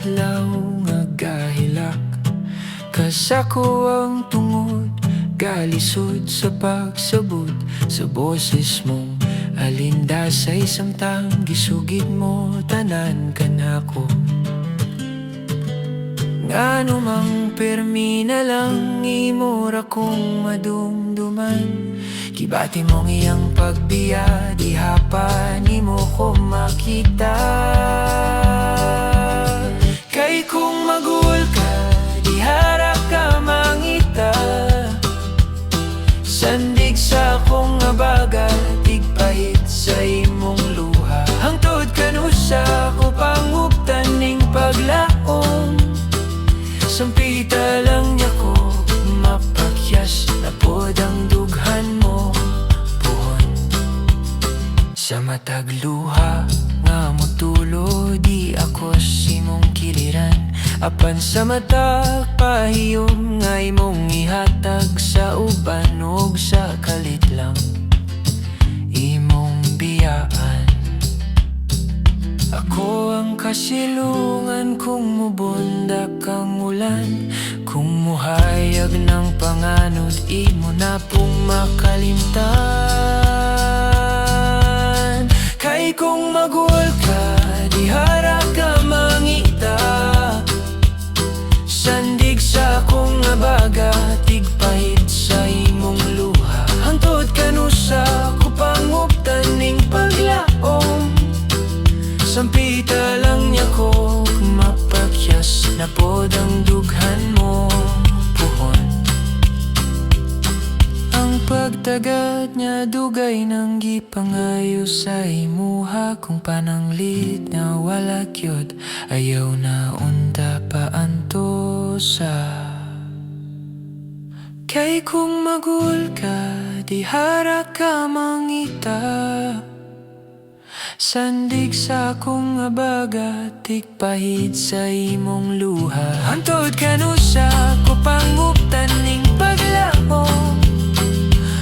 adlaw nga gahilak, kasako ang tungod, galisod sa pagsabot sa boses mong alindasay, samtang gisugid mo tanan kanako. Ngano mang permi na lang imura kong madumduman, kibati mong iyang pagbiya, di hapa ni mo ko makita. Kay kung magul ka, di harap ka mangita, sandig sa akong abaga, tigpahit sa imong luha. Hangtod kanusa ko panguptan ning paglaom, sampita lang niya ko mapakyas, napod ang dughan mo, puhon. Sa matag luha nga motulo, di ako simong kiliran, apan sa matag pahiyom nga imong ihatag sa uban, ug sa kalit lang imong biyaan. Ako ang kasilungan kung mubundak ang ulan, kung muhayag ng panganod, imo na pong makalimtan. Kay kung magul ka, di harap ka mangita, sandig sa akong abaga, tigpahit sa imong luha. Hangtod kanusa ko panguptan ning paglaom, sampita lang niya ko mapakyas, napod ang dughan mo, puhon. Ang pagtagad niya dugay nang gipangayo sa imuha, kung pananglit na wala kyod, ayaw na unta paantosa. Kay kung magul ka, di harap ka mangita, sandig sa akong abaga, tigpahit sa imong luha. Hantod kanusa ko panguptan ning paglaom,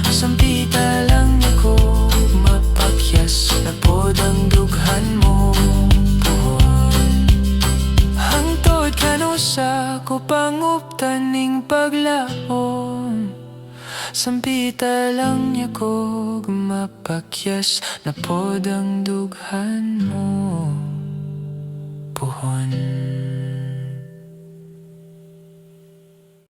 sampita lang niya ko mapakyas, napod ang dughan mo, puhon. Hantod kanusa ko panguptan ning paglaom, sampita lang niya ko mapakyas, napod ang dughan mo, puhon.